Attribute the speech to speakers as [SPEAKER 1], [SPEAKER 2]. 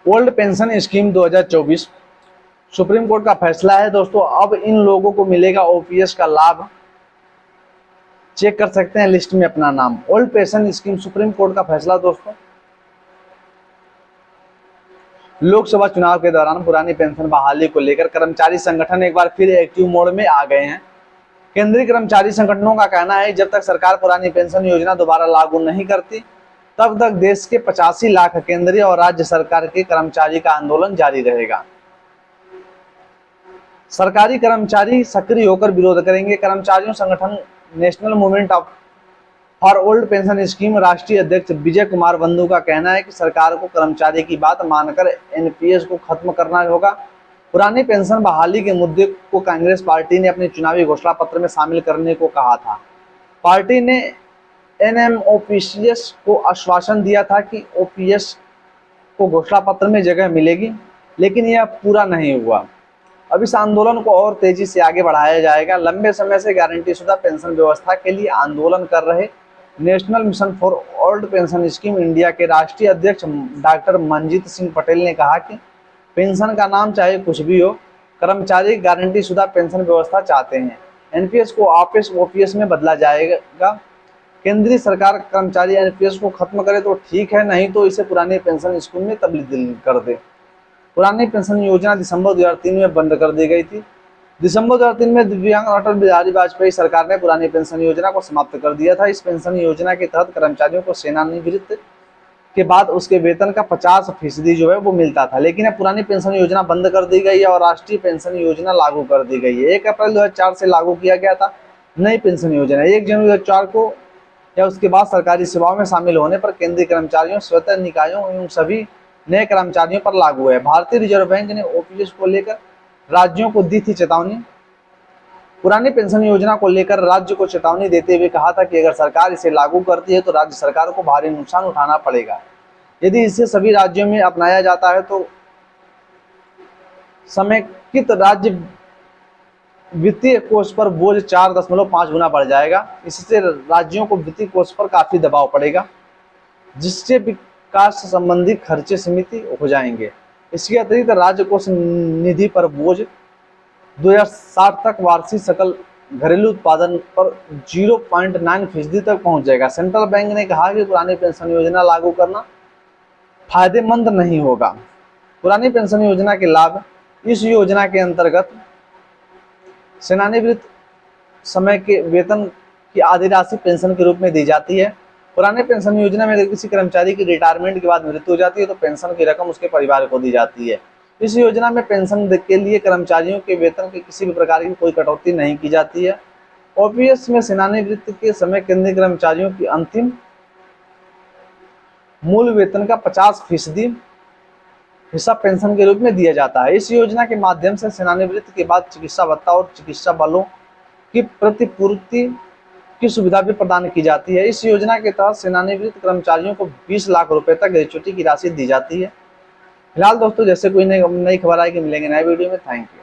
[SPEAKER 1] Old pension scheme 2024 supreme court का फैसला है दोस्तों। अब इन लोगों को मिलेगा ओपीएस का लाभ। चेक कर सकते हैं लिस्ट में अपना नाम। Old pension scheme supreme court का फैसला दोस्तों। लोकसभा चुनाव के दौरान पुरानी पेंशन बहाली को लेकर कर्मचारी संगठन एक बार फिर एक्टिव मोड में आ गए हैं। केंद्रीय कर्मचारी संगठनों का कहना है जब तक सरकार पुरानी पेंशन योजना दोबारा लागू नहीं करती तब तक देश के 85 लाख केंद्रीय और राज्य सरकार के कर्मचारी का आंदोलन जारी रहेगा। सरकारी कर्मचारी सक्रिय होकर विरोध करेंगे। कर्मचारियों संगठन national movement for old pension scheme राष्ट्रीय अध्यक्ष विजय कुमार बंधु का कहना है कि सरकार को कर्मचारी की बात मानकर एनपीएस को खत्म करना होगा। पुरानी पेंशन बहाली के मुद्दे को कांग्रेस पार्टी ने अपने चुनावी घोषणा पत्र में शामिल करने को कहा था। पार्टी ने एनएमओपीएस को आश्वासन दिया था कि ओपीएस को घोषणा पत्र में जगह मिलेगी, लेकिन यह पूरा नहीं हुआ। अब इस आंदोलन को और तेजी से आगे बढ़ाया जाएगा। लंबे समय से गारंटीशुदा पेंशन व्यवस्था के लिए आंदोलन कर रहे national mission for old pension scheme India के राष्ट्रीय अध्यक्ष डॉक्टर मंजीत सिंह पटेल ने कहा कि पेंशन का नाम चाहे कुछ भी हो, कर्मचारी गारंटीशुदा पेंशन व्यवस्था चाहते हैं। एनपीएस को ओपीएस में बदला जाएगा। केंद्रीय सरकार कर्मचारी एनपीएस को खत्म करे तो ठीक है, नहीं तो इसे पुरानी पेंशन स्कीम में तब्दील कर दे। पुरानी पेंशन योजना दिसंबर 2003 में बंद कर दी गई थी। दिसंबर 2003 में दिव्यांग अटल बिहारी वाजपेयी सरकार ने पुरानी पेंशन योजना को समाप्त कर दिया था। इस पेंशन योजना के तहत कर्मचारियों को सेवानिवृत्ति के बाद उसके वेतन का 50% जो है वो मिलता था, लेकिन अब पुरानी पेंशन योजना बंद कर दी गई है और राष्ट्रीय पेंशन योजना लागू कर दी गई है। 1 अप्रैल 2004 से लागू किया गया था नई पेंशन योजना। 1 जनवरी 2004 को या उसके बाद सरकारी सेवाओं में शामिल होने पर केंद्रीय कर्मचारियों, स्वतंत्र निकायों एवं सभी नए कर्मचारियों पर लागू है। भारतीय रिजर्व बैंक ने ओपीएस को लेकर राज्यों को दी थी चेतावनी। पुरानी पेंशन योजना को लेकर राज्य को चेतावनी देते हुए कहा था कि अगर सरकार इसे लागू करती है तो राज्य सरकार को भारी नुकसान उठाना पड़ेगा। यदि इसे सभी राज्यों में अपनाया जाता है तो समेकित राज्य वित्तीय कोष पर बोझ 4.5 गुना बढ़ जाएगा। इससे राज्यों को वित्तीय कोष पर काफी दबाव पड़ेगा, जिससे विकास संबंधी खर्चे सीमित हो जाएंगे। इसके अतिरिक्त राज्य कोष निधि पर बोझ 2060 तक वार्षिक सकल घरेलू उत्पादन पर 0.9% तक पहुंच जाएगा। सेंट्रल बैंक ने कहा कि पुरानी पेंशन योजना लागू करना फायदेमंद नहीं होगा। पुरानी पेंशन योजना के लाभ। इस योजना के अंतर्गत सेवानिवृत्त समय के वेतन की आधी राशि पेंशन के रूप में दी जाती है। पुराने पेंशन योजना में अगर किसी कर्मचारी की रिटायरमेंट के बाद मृत्यु हो जाती है तो पेंशन की रकम उसके परिवार को दी जाती है। इस योजना में पेंशन के लिए कर्मचारियों के वेतन के किसी भी प्रकार की कोई कटौती नहीं की जाती है। ओपीएस में सेवानिवृत्ति के समय केंद्रीय कर्मचारियों की अंतिम मूल वेतन का 50% हिस्सा पेंशन के रूप में दिया जाता है। इस योजना के माध्यम से सेवानिवृत्ति के बाद चिकित्सा भत्ता और चिकित्सा बलों की प्रतिपूर्ति की सुविधा भी प्रदान की जाती है। इस योजना के तहत सेवानिवृत्त कर्मचारियों को 20 लाख रुपए तक ग्रेच्युटी की राशि दी जाती है। फिलहाल दोस्तों, जैसे कोई नई खबर आएगी मिलेंगे नए वीडियो में। Thank you.